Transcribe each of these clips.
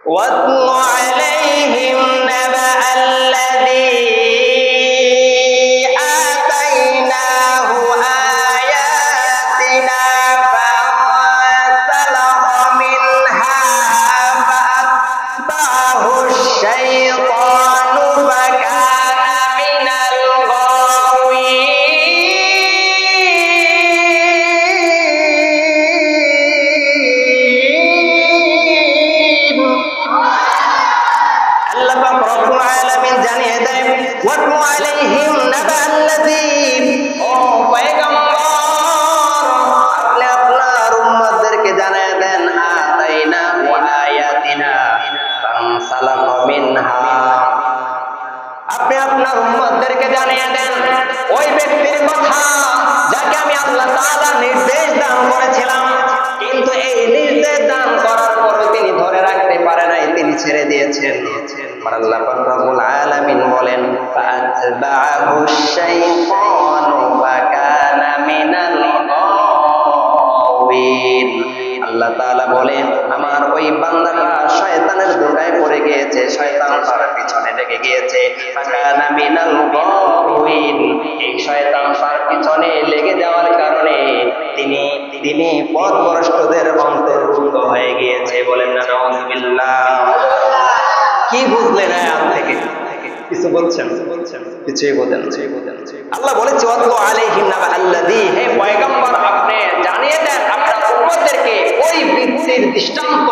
واتل عليهم نبأ الذي آتيناه آياتنا فانسلخ منها فأتبعه الشيطان فكان من الغاوين واتل عليهم نبأ الذي ও পয়গম্বর আপনি আপনার উম্মতদেরকে জানিয়ে দেন আতাইনা ওয়া আয়াতিনা ফানসালাখা মিনহা আপনি আপনার উম্মতদেরকে জানিয়ে দেন ওই ব্যক্তির কথা যাকে আমি আল্লাহ তাআলা নির্দেশ দান করেছিলাম কিন্তু এই নির্দেশ দান করার পরও তিনি ধরে রাখতে পারে নাই তিনি ছেড়ে দিয়েছেন আল্লাহ পাক রব্বুল আলামিন বলেন ফাআতবাআহুশ শাইতানু ফাকানা মিনাল গাওয়িন আল্লাহ তাআলা বলেন আমার ওই বান্দাটা শয়তানের ধোঁকায় পড়ে গিয়েছে শয়তান তার পিছনে লেগে গিয়েছে ফাকানা মিনাল গাওয়িন এই শয়তান তার পিছনে লেগে যাওয়ার কারণে তিনি পথভ্রষ্টদের অন্তর্ভুক্ত হয়ে গিয়েছে বলেন না নাউযুবিল্লাহ কি বুঝলেন আয়াত থেকে কিছু বলছেন কিছুই বলেন আল্লাহ বলেছে ওয়াতলু আলাইহিম নাবা আল্লাযী হে পয়গম্বর আপনি জানিয়ে দেন আপনার উম্মতদেরকে ওই ব্যক্তির দৃষ্টান্ত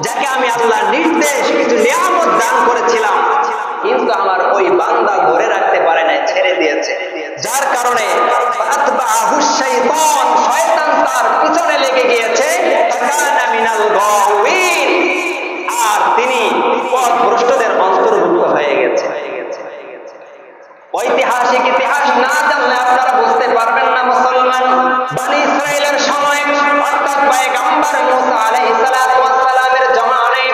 যাকে আমি আল্লাহ নির্দেশ কিছু নিয়ামত দান করেছিলাম কিন্তু আমার ওই বান্দা ধরে রাখতে পারে না ছেড়ে দিয়েছে যার কারণে ফাতবাহুশ শাইতান শয়তান তার পিছনে লেগে গিয়েছে ফাকানা মিনাল গাওয়িন আর তিনি পথভ্রষ্টদের অন্তর্ভুক্ত হয়ে গেছে ঐতিহাসিক ইতিহাস না জানলে আপনারা বুঝতে পারবেন না মুসলমান বনি ইসরাইলের সময় অর্থাৎ পয়গম্বর মুসা আলাইহিস সালাতু ওয়াস সালামের জমানায়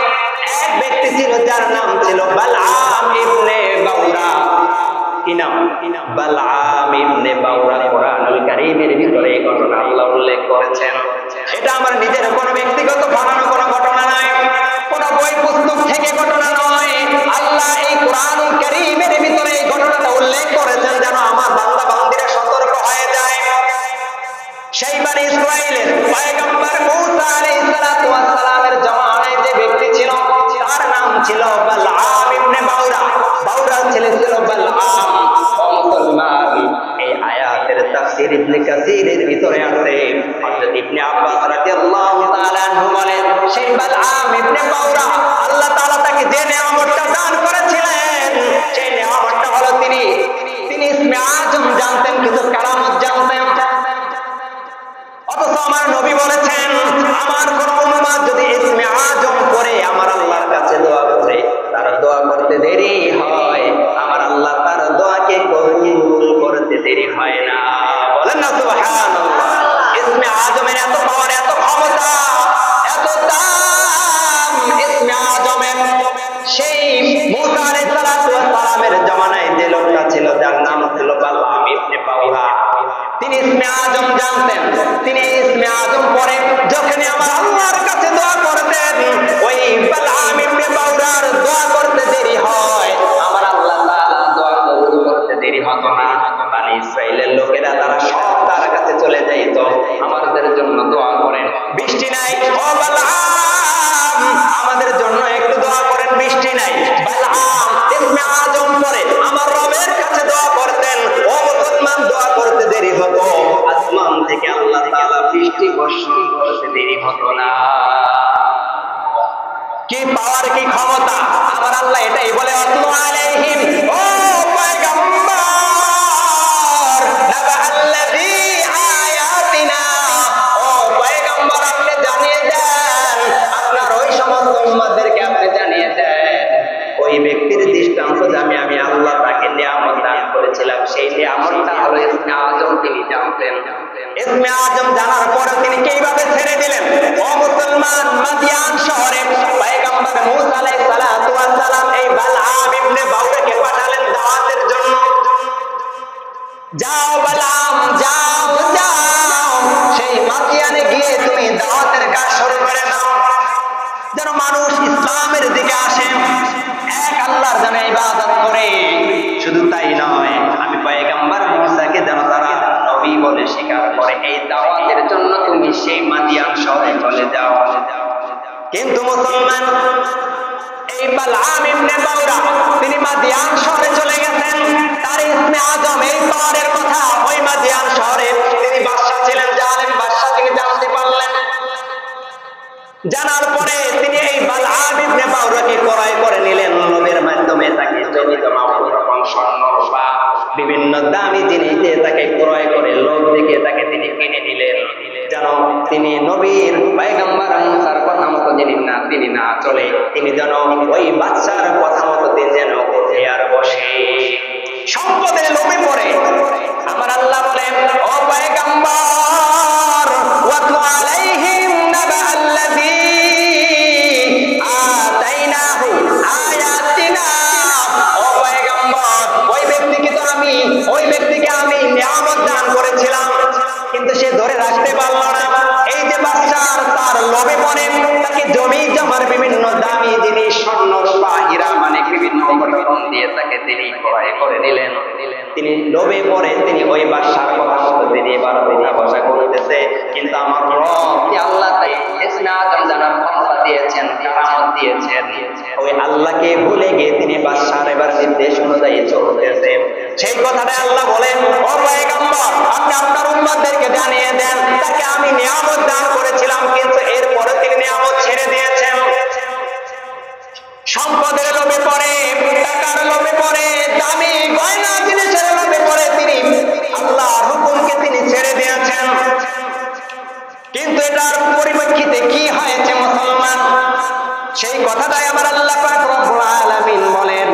এক ব্যক্তি ছিল যার নাম ছিল বালআম ইবনে বাউরা কি নাম বালআম ইবনে বাউরা কোরআনুল কারীমের ভিতরে এই ঘটনা আল্লাহ উল্লেখ করেছেন এটা আমার নিজের কোনো ব্যক্তিগত বানানো কোনো ঘটনা নয় কোন বই পুস্তক থেকে ঘটনা নয় আল্লাহ এই কোরআনুল কারীমের ভিতরে এই ঘটনাটা উল্লেখ করেছেন যেন আমার বান্দা বান্দীরা সতর্ক হয়ে যায় সেই বনি ইসরাইলের পয়গম্বর মুসা আলাইহিস সালাতু ওয়াস সালামের জমানায় যে ব্যক্তি ছিল তার নাম ছিল বালআম ইবনে বাউরা বাউরার ছেলে ছিল বালআম মুসলমান এই আয়াতের তাফসীর ইবনে কাসীরের ভিতরে আছে হযরত ইবনে আব্বাস রাদিয়াল্লাহু তাআলা আনহু বলেন সেই বালআম ইবনে বাউরা আল্লাহ তাআলা তাকে যে নিয়ামতটা দান করেছিলেন সেই নিয়ামতটা হলো তিনি ইসমে আজম জানতেন কিছু কারামত জানতেন অথচ আমার নবী বলেছেন আমার কোন উম্মত যদি ইসমে আজম পড়ে আমার আল্লাহর কাছে দোয়া করে তার দোয়া করতে দেরি হয় আমার আল্লাহ তার দোয়াকে কবুল করতে দেরি হয় না বলেন না সুবহানাল্লাহ ইসমে আজমের এত পাওয়ার এত ক্ষমতা এত দাম ইসমে আজমের সেই মুসা আলাইহিস সালামের জামানায় যে লোকটা ছিল যার নাম ছিল বালআম ইবনে বাউরা তিনি ইসমে আজম জানতেন তিনি ইসমে আজম পড়ে যখন আমার আল্লাহর কাছে দোয়া করতেন ওই বালআম ইবনে বাউরার দোয়া করতে দেরি হয় আমার আল্লাহ তাআলা দোয়া কবুল করতে দেরি হতো না বনি ইসরাইলের লোকেরা তারা সব তার কাছে চলে যাইত আমাদের জন্য দোয়া করেন বৃষ্টি নাই ও বালআম আমাদের জন্য একটু দোয়া করেন বৃষ্টি নাই বালআম ইসমে আজম পড়ে আমার রবের কাছে দোয়া করতেন ও মুসলমান দোয়া করতে দেরি হতো আসমান থেকে আল্লাহ তাআলা বৃষ্টি বর্ষণ করতে দেরি হতো না কি পাওয়ার কি ক্ষমতা আমার আল্লাহ এটাই বলে আতলু আলাইহিম ও পয়গম্বর নাবা আল্লাযী আয়াতিনা ও পয়গম্বর আপনি জানিয়ে দেন আপনার ওই সমস্ত উম্মতদেরকে আপনি জানিয়ে দেন ওই ব্যক্তির দৃষ্টান্ত যে আমি আল্লাহ তাকে নিয়ামত দান করেছিলাম সেই নিয়ামতটা হলো ইসমে আজম তিনি জানতেন ইসমে আজম জানার পরে তিনি কিভাবে ছেড়ে দিলেন ও মুসলমান মাদিয়ান শহরে পয়গম্বর মুসা আলাইহিস সালাতু ওয়াস সালাম এই বালআম ইবনে বাউরাকে পাঠালেন দাওয়াতের জন্য যাও বালআম যাও সেই মাদিয়ানে গিয়ে তুমি দাওয়াতের কাজ শুরু করে দাও যেন মানুষ ইসলামের মুসলমান, এই বালআম ইবনে বাউরা তিনি মাদিয়ান শহরে চলে গেছেন। তার ইসমে আজম এই পাহাড়ের কথা ওই মাদিয়ান শহরে তিনি বাদশা ছিলেন, জালেম বাদশা, তিনি জানতে পারলেন। জানার পরে তিনি এই বালআম ইবনে বাউরাকে ক্রয় করে নিলেন। লোভের মাধ্যমে তাকে জমি জমা রকম স্বর্ণ রূপা বিভিন্ন দামি জিনিস দিয়ে তাকে ক্রয় করে লোভ দেখে তাকে তিনি কিনে নিলেন, যেন তিনি নবীর পয়গম্বর মুসার কথা মতো তিনি না চলে, তিনি যেন ওই বাদশার কথা মতো তিনি যেন উঠে আর বসে। সম্পদের লোভে পড়ে আমার আল্লাহ বলেন, ও পয়গম্বর, ওয়াতলু আলাইহিম নাবা আল্লাযী আতাইনাহু আয়াতিনা। ও পয়গম্বর, ওই ব্যক্তিকে আমি নিয়ামত দান করেছিলাম, কিন্তু সে ধরে রাখতে পারল না। এই যে বাদশার তার লোভে পড়ে তাকে জমি জমার বিভিন্ন দামি জিনিস স্বর্ণ রূপা হীরা মানে বিভিন্ন উপকরণ দিয়ে তাকে তিনি ক্রয় করে নিলেন। তিনি লোভে পড়ে তিনি ওই বাদশার কথা মতো তিনি এবার উঠা বসা করতেছে। কিন্তু আমার রব আল্লাহ তাই ইসনা আজম জানার ক্ষমতা দিয়েছেন, কারামত দিয়েছেন, ওই আল্লাহকে ভুলে গিয়ে তিনি বাদশার এবার নির্দেশ অনুযায়ী চলতেছে। সেই কথাটা আল্লাহ বলেন, ও পয়গম্বর, আপনি আপনার উম্মতদেরকে জানিয়ে দেন তাকে আমি নিয়ামত দান করেছিলাম, কিন্তু এরপরে তিনি নিয়ামত ছেড়ে দিয়েছেন। সম্পদের লোভে পড়ে, টাকার লোভে পড়ে, দামি গয়না জিনিসের লোভে পড়ে তিনি আল্লাহর হুকুমকে তিনি ছেড়ে দিয়েছেন। কিন্তু এটার পরিপ্রেক্ষিতে কি হয়েছে মুসলমান, সেই কথাটাই আমার আল্লাহ পাক রব্বুল আলামিন বলেন,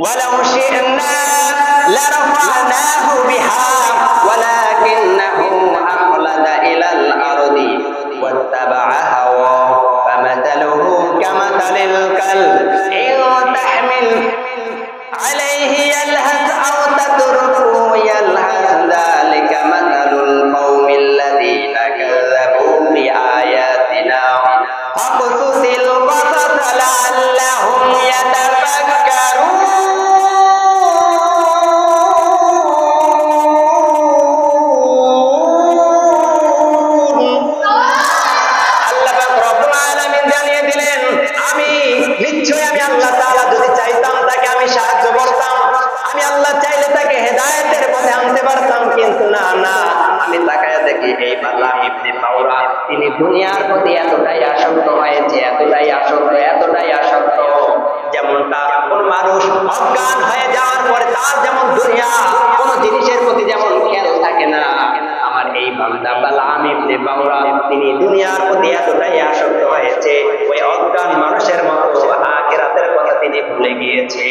ওয়ালাউ শি'না লারফা'নাহু বিহা ওয়ালাকিন্নাহু আখলাদা ইলাল আরদি ওয়াত্তাবা'a হাওয়া ফামাতালুহু কামাতালিল কালব ইন তাহমিল আলাইহি ইয়ালহাস আও তাতরুকু ইয়ালহাস যালিকা মাতালুল কওমিল লাযীনা কাযযাবু বিআয়াতিনা ফাকসুসিল কসাস লাআল্লাহুম ইয়াতাফাক্কারুন। নিশ্চয় আমি আল্লাহ তাআলা যদি চাইতাম তাকে আমি সাহায্য করতাম, আমি আল্লাহ চাইলে তাকে হেদায়েতের পথে আনতে পারতাম, কিন্তু না, আমি তাকায়া দেখি এই বালআম ইবনে বাউরা তিনি দুনিয়ার প্রতি এতটাই আসক্ত হয়েছে, এতটাই আসক্ত যেমনটা কোন মানুষ অজ্ঞান হয়ে যাওয়ার পরে তার যেমন দুনিয়া কোন জিনিসের প্রতি যেমন খেয়াল থাকে না, আমার এই বান্দা বালআম ইবনে বাউরা তিনি দুনিয়ার প্রতি এতটাই আসক্ত হয়েছে ওই অজ্ঞান মানুষের মতো আখিরাতের কথা তিনি ভুলে গিয়েছে।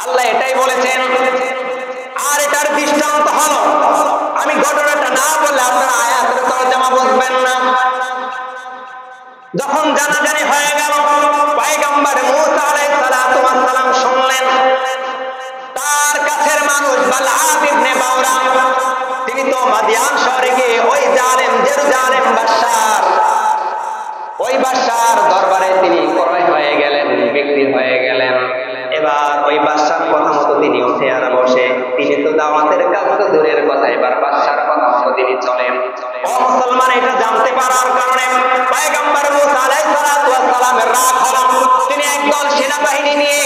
আল্লাহ এটাই বলেছেন। আর এটার দৃষ্টান্ত হলো, আমি ঘটনাটা না বললে আপনারা আয়াতের তরজমা বুঝবেন না। যখন জানাজানি হয়ে গেল, পয়গম্বর মূসা আলাইহিস সালাতু ওয়াস সালাম শুনলেন তার কাছের মানুষ বালআম ইবনে বাউরা তিনি তো মাদিয়ান শহরে গিয়ে ওই জালেম জেরুজালেম ওই বাদশার দরবারে তিনি ক্রয় হয়ে গেলেন, বিক্রি হয়ে গেলেন। এবার ওই বাদশার কথা মতো তিনি উঠে আর বসে, তিনি তো দাওয়াতের কাজ তো দূরের কথা, এবার বাদশার কথা মতো তিনি চলেন। ও মুসলমান, এটা জানতে পারার কারণে পয়গম্বর মূসা আলাইহিস সালাতু ওয়াস সালামের রাগ হলো। তিনি একদল সেনাবাহিনী নিয়ে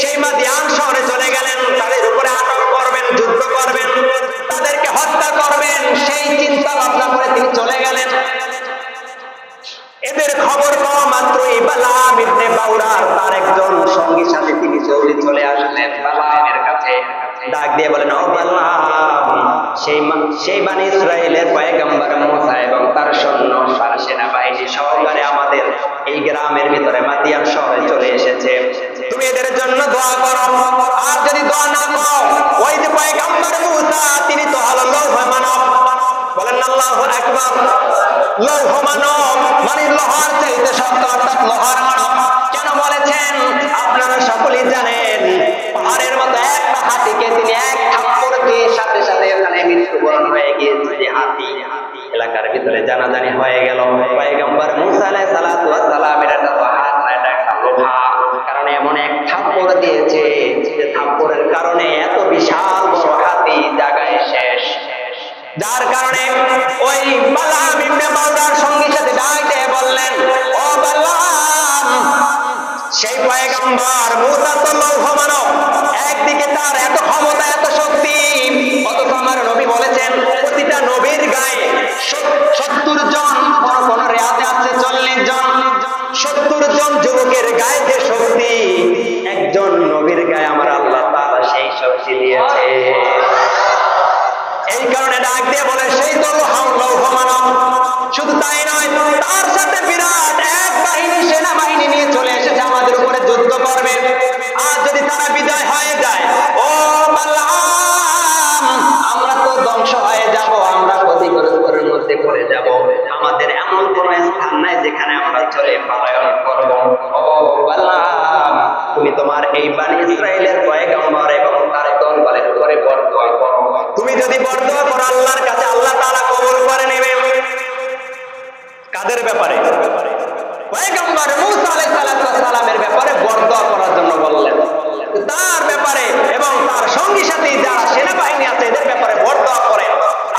সেই মাদিয়ান শহরে চলে গেলেন, তাদের উপরে আটক করবেন, যুদ্ধ করবেন, তাদেরকে হত্যা করবেন, সেই চিন্তা ভাবনা করে তিনি চলে গেলেন। এদের খবর পাওয়া মাত্রই বালআম ইবনে বাউরার তার একজন সঙ্গী সাথে তিনি চলে আসলেন বালআমের কাছে, ডাক দিয়ে বলেন, ও বালআম, সেই বনি ইসরাইলের পয়গম্বর মূসা এবং তার সৈন্য সেনাবাহিনী সহকারে আমাদের এই গ্রামের ভিতরে মাদিয়ান শহরে চলে এসেছে, তুমি এদের জন্য দোয়া করো। আর যদি দোয়া না করো, ওই যে পয়গম্বর মূসা তিনি তো হলো লৌহ মানব, বলেন আল্লাহু আকবার। লৌহ মানব মানে লোহার চাইতে শক্ত, অর্থাৎ লোহার মানব। কেন বলেছেন আপনারা সকলেই জানেন, পাহাড়ের মতো একটা হাতিকে তিনি এক থাপ্পড় দিয়ে সাথে সাথে এখানে মৃত্যুবরণ হয়ে গিয়েছে। যে হাতি এলাকার ভিতরে জানাজানি হয়ে গেল। পয়গম্বর মূসা আলাইহিস সালাতু ওয়াস সালামের এটা তো হাত না, এটা একটা লোহা, কারণ এমন এক থাপ্পড় দিয়েছে যে থাপ্পড়ের কারণে এত বিশাল বড় হাতি জায়গায় শেষ। যার কারণে ওই বালাম ইবনে বাউরার সঙ্গীর সাথে ডাকতে বললেন, ও বালাম, সেই পয়গম্বর মুসা তো লৌহ মানব, একদিকে তার এত ক্ষমতা এত শক্তি, অথচ আমার নবী বলেছেন প্রতিটা নবীর গায়ে 70 জন, কোন রেয়াতে আছে 40 জন, 70 জন যুবকের গায়ে যে শক্তি, একজন নবীর গায়ে আমার আল্লাহ তাআলা সেই শক্তি দিয়েছে। এই কারণে ডাক দিয়ে বলে সেই তো লৌহ মানব। শুধু তাই নয়, তার সাথে বিরাট এক বাহিনী, সেনাবাহিনী নিয়ে চলে এসেছে আমাদের উপরে যুদ্ধ করবে। আর যদি তারা বিজয় হয়ে যায়, ও বালাম, আমরা তো ধ্বংস হয়ে যাব, আমরা ক্ষতিগ্রস্তের মধ্যে পড়ে যাব। আমাদের এমন কোন স্থান নাই যেখানে আমরা চলে পলায়ন করব। ও বালাম, তুমি তোমার এই বনী ইসরাইলের পয়গম্বর এবং তার দলবলের উপরে বরদোয়া করো। তুমি যদি বরদোয়া করো আল্লাহর কাছে, আল্লাহ তাআলা কবুল করে নেবে। কাদের ব্যাপারে? পয়গম্বর মুসা আলাইহিস সালামের ব্যাপারে বরদোয়া করার জন্য বললেন। তার ব্যাপারে এবং তার সঙ্গী সাথী যারা সেনাবাহিনী আছে এদের ব্যাপারে বরদোয়া করেন।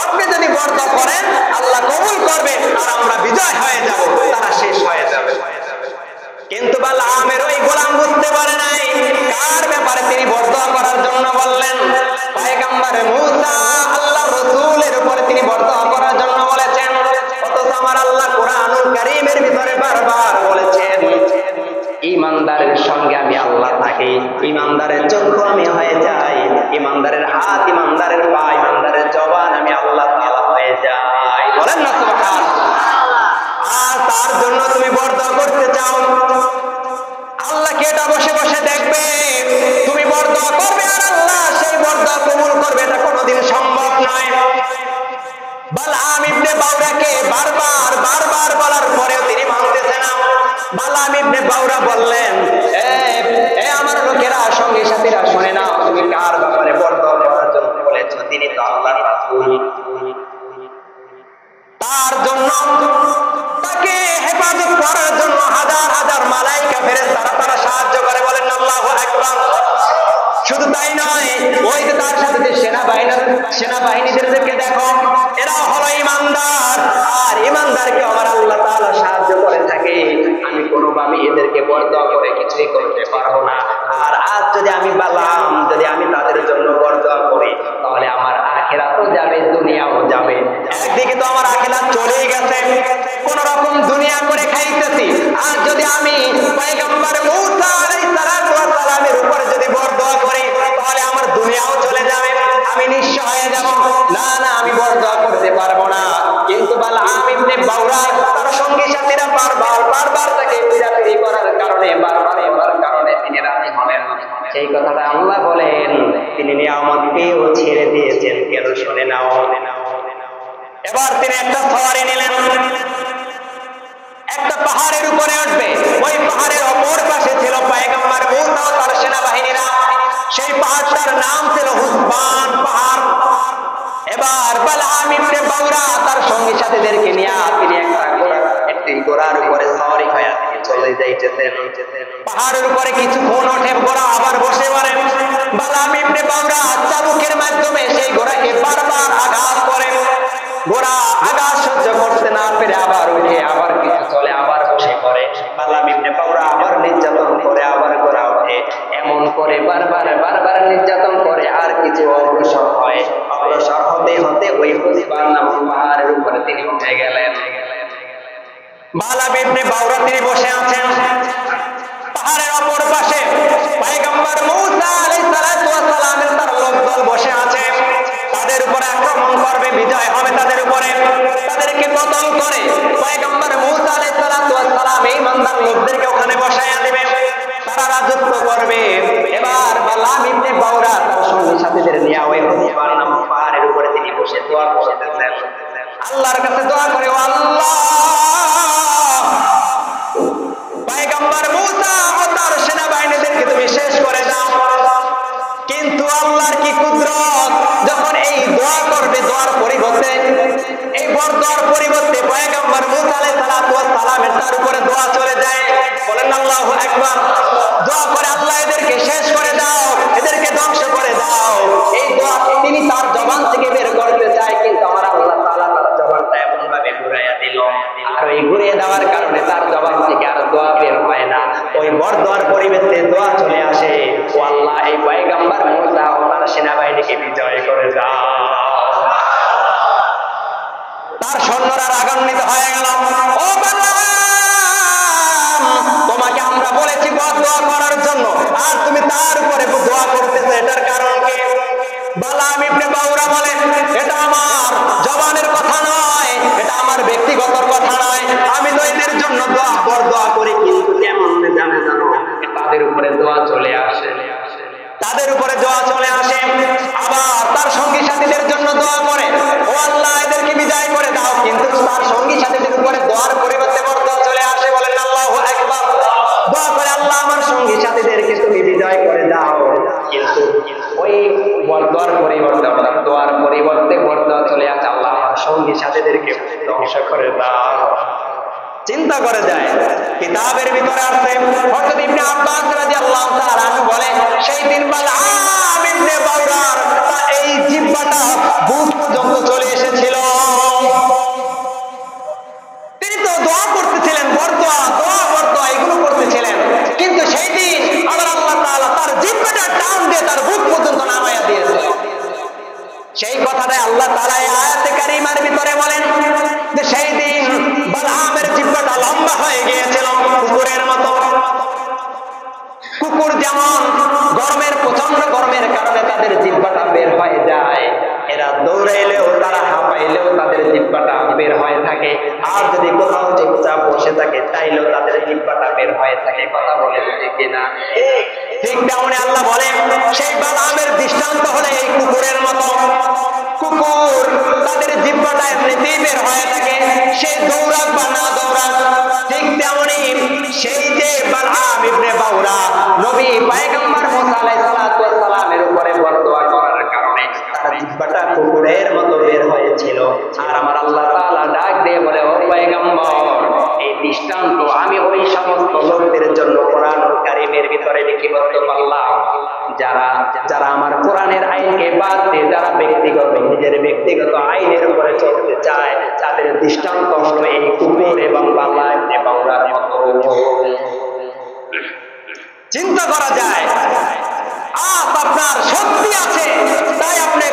আপনি যদি বরদোয়া করেন আল্লাহ কবুল করবে, আর আমরা বিজয় হয়ে যাব, তারা শেষ হয়ে যাবে। কিন্তু বালামের ওই গোলাম বুঝতে পারে নাই কার ব্যাপারে তিনি বরদোয়া করার জন্য বললেন। পয়গম্বর মুসা আল্লাহর রাসূলের উপরে তিনি বরদোয়া করার জন্য বলেছেন। অথচ আমার আল্লাহ কোরআনুল কারীমের ভিতরে বারবার বলেছেন, ইমানদারের সঙ্গে আমি আল্লাহ থাকি, ইমানদারের চক্ষু আমি হয়ে যাই, ইমানদারের হাত, ইমানদারের পা, ইমানদারের জবান আমি আল্লাহ তাআলা হয়ে যাই। বলেন না সুবহানাল্লাহ। আর তার জন্য তুমি বরদোয়া করতে চাও, আল্লাহ কি এটা বসে বসে দেখবে? তুমি বরদোয়া করবে আর আল্লাহ সেই বরদোয়া কবুল করবে, এটা কোনোদিন সম্ভব নয়। বালাম ইবনে বাউরাকে বারবার বলার পরেও তিনি মানতেছে না। বালাম ইবনে বাউরা বললেন, এ আমার লোকেরা, সঙ্গী সাথীরা, শুনে নাও, তুমি কার ব্যাপারে বরদোয়া করার জন্য বলেছো? তিনি তো আল্লাহর রাসূল। তার জন্য, তাকে হেফাজত করার জন্য হাজার হাজার মালায়েকা ফেরেশতারা তারা সাহায্য করে। বলেন আল্লাহু আকবার। শুধু তাই নয়, ওই যে তার সাথে যে সেনাবাহিনীদেরকে দেখো, এরা হলো ইমানদার, আর ইমানদারকে আমার আল্লাহ তাআলা সাহায্য করে থাকে। আমি কোনোভাবে এদেরকে বরদোয়া করে কিছুই করতে পারবো না। আর আজ যদি আমি বালাম, যদি আমি তাদের জন্য বরদোয়া করি, তাহলে আমার আখিরাতও যাবে, দুনিয়াও যাবে। একদিকে তো আমার আখিরাত চলেই গেছে, কোন রকম দুনিয়া করে খাইতেছি, আর যদি আমি পয়গম্বর মুসা আলাইহিস সালামের উপরে যদি বরদোয়া করি, তাহলে আমার দুনিয়াও চলে যাবে, আমি নিঃস্ব হয়ে যাব। না না, আমি বরদোয়া করতে পারবো না। কিন্তু বালাম ইবনে বাউরা তার সঙ্গী সাথীরা বারবার তাকে পীড়াপিড়ি করার কারণে, বারবার কারণে তিনি রাজি হলেন। সেই কথাটা আল্লাহ বলেন, তিনি নিয়ামত পেয়েও ছেড়ে দিয়েছেন। কেন? শুনে নাও। এবার তিনি একটা সওয়ারি নিলেন, একটা পাহাড়ের উপরে উঠবে। ওই পাহাড়ের অপর পাশে ছিল পয়গম্বর মুসা ও তার সেনাবাহিনীরা। সেই পাহাড়টার নাম ছিল হুসবান পাহাড়। এবার বালাম ইবনে বাউরা তার সঙ্গী সাথীদেরকে নিয়ে তিনি একটি ঘোড়ার উপরে সওয়ারি হয়ে চলে যাইতেছেন। পাহাড়ের উপরে কিছুক্ষণ ওঠে, ঘোড়া আবার বসে পড়ে। বালাম ইবনে বাউরা চাবুকের মাধ্যমে সেই ঘোড়াকে বারবার আঘাত করে। ঘোড়া আঘাত সহ্য করতে না পেরে আবার উঠে, আবার কিছু চলে, আবার বসে পড়ে। বালাম ইবনে বাউরা আবার নির্যাতন করে, আবার ঘোড়া ওঠে। এমন করে বারবার নির্যাতন করে আর কিছু অগ্রসর হয়। অগ্রসর হতে হতে ওই হুসবান নামক পাহাড়ের উপরে তিনি উঠে গেলেন। বালাম ইবনে বাউরা তিনি বসে আছেন। পাহাড়ের অপর পাশে পয়গম্বর মুসা আলাইহিস সালামের তার লোকদল বসে আছে। তাদের উপরে আক্রমণ করবে, বিজয় হবে তাদের উপরে, তাদেরকে কতল করে পয়গম্বর মুসা আলাইহিস সালাম এই ইমানদার লোকদেরকে ওখানে বসায়া দিবে, তারা রাজত্ব করবে। এবার বালাম ইবনে বাউরা তার সঙ্গী সাথীদের নিয়ে ওই হুসবান নামক পাহাড়ের উপরে তিনি বসে দোয়া করতেছেন। আল্লাহর কাছে দোয়া করে, ও আল্লাহ, পয়গম্বর মুসা ও তার সেনাবাহিনীদেরকে তুমি শেষ করে দাও। কিন্তু আল্লাহর কি কুদরত, যখন এই দোয়া করবে, দোয়ার পরিবর্তে, এই বরদোয়ার পরিবর্তে পয়গম্বর মুসা আলাইহিস সালামের তার উপরে দোয়া চলে যায়। বলেন আল্লাহু আকবার। দোয়া করে, আল্লাহ এদেরকে শেষ করে দাও, এদেরকে ধ্বংস করে দাও। এই দোয়া তিনি তার জবান থেকে বের করতে চায়, কিন্তু আমার বরদোয়ার পরিবর্তে দোয়া চলে আসে, ও আল্লাহ এই পয়গম্বর মুসা ওনার সেনাবাহিনীকে বিজয় করে দাও। তার সৈন্যরা রাগান্বিত হয়ে গেল, ও বালাম, তোমাকে আমরা বলেছি বরদোয়া করার জন্য, আর তুমি তার উপরে দোয়া করতেছো, এটার কারণ কি? বালাম ইবনে বাউরা বলেন, এটা আমার জবানের কথা নয়, এটা আমার ব্যক্তিগত কথা নয়, আমি তো এদের জন্য বরদোয়া করি, কিন্তু কেমন জানো তাদের উপরে দোয়া চলে আসে, তাদের উপরে দোয়া চলে আসে। আবার তার সঙ্গী সাথীদের জন্য দোয়া করে, ও আল্লাহ এদেরকে বিদায় করে দাও, কিন্তু তার সঙ্গী সাথীদের উপরে দোয়ার পরিবর্তে বরদোয়া চলে আসে। বলেন আল্লাহু আকবার। দোয়া করে, আল্লাহ আমার সঙ্গী সাথীদেরকে তুমি বিদায় করে দাও, কিন্তু ওই বরদোয়ার পরিবর্তে, অর্থাৎ দোয়ার পরিবর্তে বরদোয়া চলে আসে, আল্লাহ আমার সঙ্গী সাথীদেরকে ধ্বংস করে দাও। চিন্তা করে যায়, কিতাবের ভিতরে আছে, হযরত ইবনে আব্বাস রাদিয়াল্লাহু তাআলা আনহু বলেন, সেই দিন বালাম ইবনে বাউরার এই জিহ্বাটা বুক পর্যন্ত চলে এসেছিল। তিনি তো দোয়া করতেছিলেন, বরদোয়া এগুলো করতেছিলেন, কিন্তু সেই দিন আবার আল্লাহ তাআলা তার জিহ্বাটা টান দিয়ে তার বুক পর্যন্ত নামায়া দিয়েছে। সেই কথাটাই আল্লাহ তাআলা এই আয়াতে কারিমার ভিতরে বলেন যে সেই দিন বালামের জিহ্বাটা লম্বা হয়ে গিয়েছিল কুকুরের মতো। কুকুর যেমন গরমের, প্রচন্ড গরমের কারণে তাদের জিহ্বাটা বের হয়ে যায়, এরা দৌড়াইলেও তারা হাঁপাইলেও তাদের জিহ্বাটা বের হয়ে থাকে, আর যদি কোথাও চুপচাপ বসে থাকে তাইলেও তাদের জিহ্বাটা বের হয়ে থাকে। কথা বলে কিনা? ঠিক তেমনি আল্লাহ বলে সেই বালামের দৃষ্টান্ত হলে এই কুকুরের মতো। কুকুর তাদের জিহ্বাটা এমনিতেই বের হয়ে থাকে, সে দৌড়াক বা না দৌড়াক। ঠিক তেমনি সেই যে বালাম ইবনে বাউরা নবী পয়গম্বর মুসা আলাইহিস সালাতু ওয়াস সালামের উপরে বরদোয়া করার কারণে তার জিহ্বাটা কুকুরের মতো বের হয়েছিল। আর আমার আল্লাহ তাআলা ডাক দিয়ে বলে, ও পয়গম্বর, এই দৃষ্টান্ত আমি ওই সমস্ত লোকদের জন্য কোরআনুল কারীমের ভিতরে লিপিবদ্ধ করলাম যারা আমার কোরআনের আইনকে বাদ দিয়ে যারা নিজের ব্যক্তিগত আইনের উপরে চলতে চায়, তাদের দৃষ্টান্ত হলো এই কুকুর এবং বালাম ইবনে বাউরার মতো। চিন্তা করা যায়, আপনার শক্তি আছে তাই আপনি